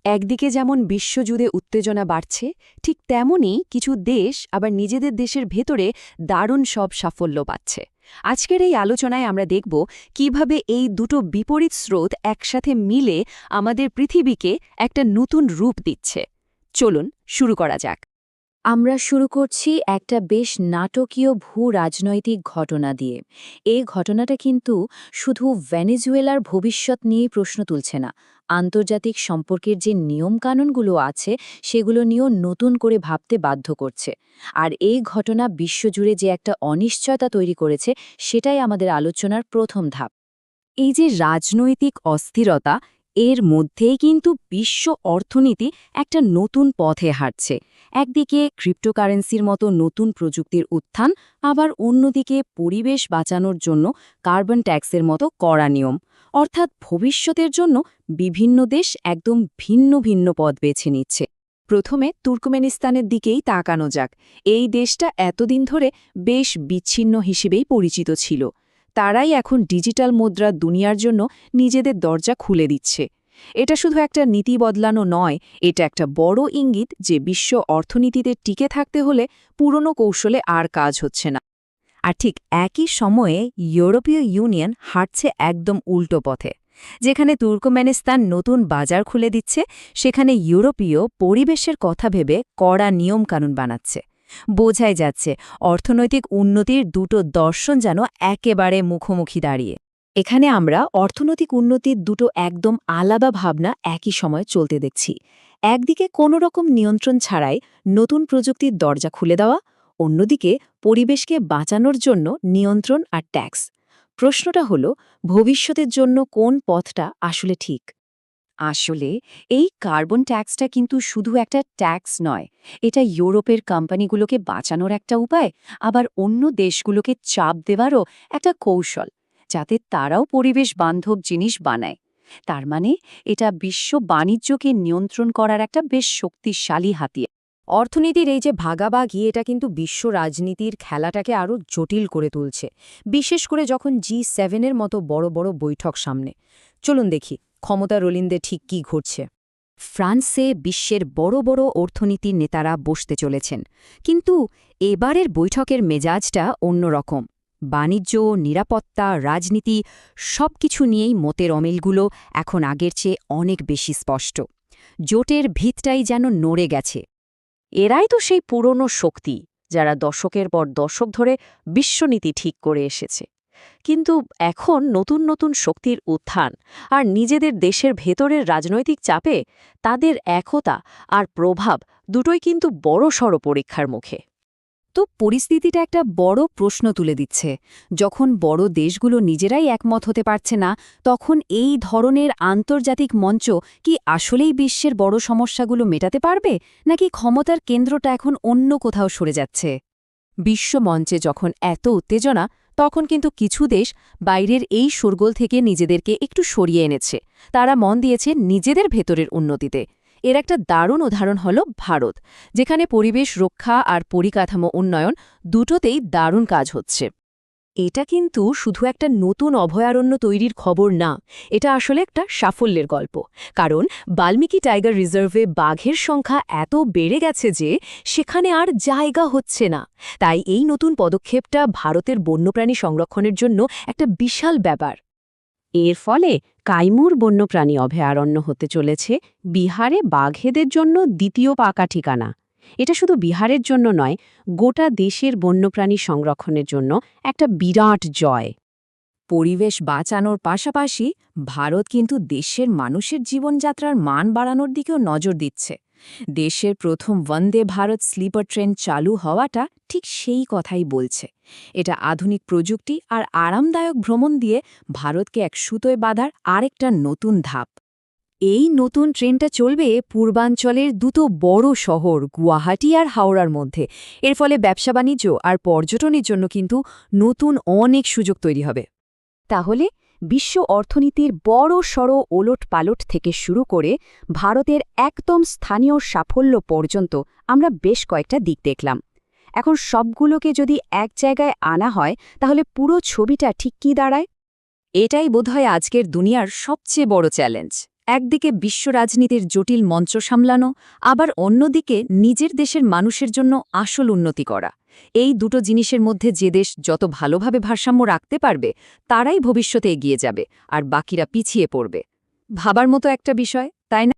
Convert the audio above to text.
একদিকে যেমন বিশ্বজুড়ে উত্তেজনা বাড়ছে, ঠিক তেমনই কিছু দেশ আবার নিজেদের দেশের ভেতরে দারুণ সব সাফল্য পাচ্ছে। আজকের এই আলোচনায় আমরা দেখব কিভাবে এই দুটো বিপরীত স্রোত একসাথে মিলে আমাদের পৃথিবীকে একটা নতুন রূপ দিচ্ছে। চলুন শুরু করা যাক। আমরা শুরু করছি একটা বেশ নাটকীয় ভূ-রাজনৈতিক ঘটনা দিয়ে। এই ঘটনাটা কিন্তু শুধু ভেনেজুয়েলার ভবিষ্যৎ নিয়েই প্রশ্ন তুলছে না, আন্তর্জাতিক সম্পর্কের যে নিয়মকানুনগুলো আছে সেগুলো নিয়েও নতুন করে ভাবতে বাধ্য করছে। আর এই ঘটনা বিশ্বজুড়ে যে একটা অনিশ্চয়তা তৈরি করেছে, সেটাই আমাদের আলোচনার প্রথম ধাপ। এই যে রাজনৈতিক অস্থিরতা, এর মধ্যেই কিন্তু বিশ্ব অর্থনীতি একটা নতুন পথে হাঁটছে। একদিকে ক্রিপ্টোকারেন্সির মতো নতুন প্রযুক্তির উত্থান, আবার অন্যদিকে পরিবেশ বাঁচানোর জন্য কার্বন ট্যাক্সের মতো কড়া নিয়ম। অর্থাৎ ভবিষ্যতের জন্য বিভিন্ন দেশ একদম ভিন্ন ভিন্ন পথ বেছে নিচ্ছে। প্রথমে তুর্কমেনিস্তানের দিকেই তাকানো যাক। এই দেশটা এতদিন ধরে বেশ বিচ্ছিন্ন হিসেবেই পরিচিত ছিল। তারাই এখন ডিজিটাল মুদ্রার দুনিয়ার জন্য নিজেদের দরজা খুলে দিচ্ছে। এটা শুধু একটা নীতি বদলানো নয়, এটা একটা বড় ইঙ্গিত যে বিশ্ব অর্থনীতিতে টিকে থাকতে হলে পুরনো কৌশলে আর কাজ হচ্ছে না। আর ঠিক একই সময়ে ইউরোপীয় ইউনিয়ন হাঁটছে একদম উল্টো পথে। যেখানে তুর্কমেনিস্তান নতুন বাজার খুলে দিচ্ছে, সেখানে ইউরোপীয় পরিবেশের কথা ভেবে কড়া নিয়মকানুন বানাচ্ছে। বোঝাই যাচ্ছে অর্থনৈতিক উন্নতির দুটো দর্শন যেন একেবারে মুখোমুখি দাঁড়িয়ে। এখানে আমরা অর্থনৈতিক উন্নতির দুটো একদম আলাদা ভাবনা একই সময় চলতে দেখছি। একদিকে কোনো রকম নিয়ন্ত্রণ ছাড়াই নতুন প্রযুক্তির দরজা খুলে দেওয়া, অন্যদিকে পরিবেশকে বাঁচানোর জন্য নিয়ন্ত্রণ আর ট্যাক্স। প্রশ্নটা হলো, ভবিষ্যতের জন্য কোন পথটা আসলে ঠিক? আসলে এই কার্বন ট্যাক্সটা কিন্তু শুধু একটা ট্যাক্স নয়, এটা ইউরোপের কোম্পানিগুলোকে বাঁচানোর একটা উপায়, আবার অন্য দেশগুলোকে চাপ দেওয়ারও একটা কৌশল, যাতে তারাও পরিবেশ বান্ধব জিনিস বানায়। তার মানে এটা বিশ্ব বাণিজ্যকে নিয়ন্ত্রণ করার একটা বেশ শক্তিশালী হাতিয়ার। অর্থনীতির এই যে ভাগাভাগি, এটা কিন্তু বিশ্ব রাজনীতির খেলাটাকে আরও জটিল করে তুলছে, বিশেষ করে যখন G7-এর মতো বড় বড় বৈঠক সামনে। চলুন দেখি ক্ষমতা রলিন্দে ঠিক কী ঘটছে। ফ্রান্সে বিশ্বের বড় বড় অর্থনীতির নেতারা বসতে চলেছেন, কিন্তু এবারের বৈঠকের মেজাজটা অন্যরকম। বাণিজ্য, নিরাপত্তা, রাজনীতি সবকিছু নিয়েই মতের অমিলগুলো এখন আগের চেয়ে অনেক বেশি স্পষ্ট। জোটের ভিতটাই যেন নড়ে গেছে। এরাই তো সেই পুরনো শক্তি, যারা দশকের পর দশক ধরে বিশ্বনীতি ঠিক করে এসেছে। কিন্তু এখন নতুন নতুন শক্তির উত্থান আর নিজেদের দেশের ভেতরের রাজনৈতিক চাপে তাদের একতা আর প্রভাব দুটোই কিন্তু বড়সড় পরীক্ষার মুখে। তো পরিস্থিতিটা একটা বড় প্রশ্ন তুলে দিচ্ছে। যখন বড় দেশগুলো নিজেরাই একমত হতে পারছে না, তখন এই ধরনের আন্তর্জাতিক মঞ্চ কি আসলেই বিশ্বের বড় সমস্যাগুলো মেটাতে পারবে, নাকি ক্ষমতার কেন্দ্রটা এখন অন্য কোথাও সরে যাচ্ছে? বিশ্ব মঞ্চে যখন এত উত্তেজনা, তখন কিন্তু কিছু দেশ বাইরের এই শোরগোল থেকে নিজেদেরকে একটু সরিয়ে এনেছে। তারা মন দিয়েছে নিজেদের ভেতরের উন্নতিতে। এর একটা দারুণ উদাহরণ হল ভারত, যেখানে পরিবেশ রক্ষা আর পরিকাঠামো উন্নয়ন দুটোতেই দারুণ কাজ হচ্ছে। এটা কিন্তু শুধু একটা নতুন অভয়ারণ্য তৈরির খবর না, এটা আসলে একটা সাফল্যের গল্প। কারণ বাল্মীকি টাইগার রিজার্ভে বাঘের সংখ্যা এত বেড়ে গেছে যে সেখানে আর জায়গা হচ্ছে না। তাই এই নতুন পদক্ষেপটা ভারতের বন্যপ্রাণী সংরক্ষণের জন্য একটা বিশাল ব্যাপার। এর ফলে কাইমুর বন্যপ্রাণী অভয়ারণ্য হতে চলেছে বিহারে বাঘেদের জন্য দ্বিতীয় পাকা ঠিকানা। এটা শুধু বিহারের জন্য নয়, গোটা দেশের বন্যপ্রাণী সংরক্ষণের জন্য একটা বিরাট জয়। পরিবেশ বাঁচানোর পাশাপাশি ভারত কিন্তু দেশের মানুষের জীবনযাত্রার মান বাড়ানোর দিকেও নজর দিচ্ছে। দেশের প্রথম বন্দে ভারত স্লিপার ট্রেন চালু হওয়াটা ঠিক সেই কথাই বলছে। এটা আধুনিক প্রযুক্তি আর আরামদায়ক ভ্রমণ দিয়ে ভারতকে এক সুতোয় বাঁধার আরেকটা নতুন ধাপ। এই নতুন ট্রেনটা চলবে পূর্বাঞ্চলের দুটো বড় শহর গুয়াহাটি আর হাওড়ার মধ্যে। এর ফলে ব্যবসা বাণিজ্য আর পর্যটনের জন্য কিন্তু নতুন অনেক সুযোগ তৈরি হবে। তাহলে বিশ্ব অর্থনীতির বড় সড় ওলটপালট থেকে শুরু করে ভারতের একদম স্থানীয় সাফল্য পর্যন্ত আমরা বেশ কয়েকটা দিক দেখলাম। এখন সবগুলোকে যদি এক জায়গায় আনা হয়, তাহলে পুরো ছবিটা ঠিক কী দাঁড়ায়? এটাই বোধহয় আজকের দুনিয়ার সবচেয়ে বড় চ্যালেঞ্জ। একদিকে বিশ্ব রাজনীতির জটিল মঞ্চ সামলানো, আবার অন্যদিকে নিজের দেশের মানুষের জন্য আসল উন্নতি করা। এই দুটো জিনিসের মধ্যে যে দেশ যত ভালোভাবে ভারসাম্য রাখতে পারবে তারাই ভবিষ্যতে এগিয়ে যাবে, আর বাকিরা পিছিয়ে পড়বে। ভাবার মতো একটা বিষয়, তাই না?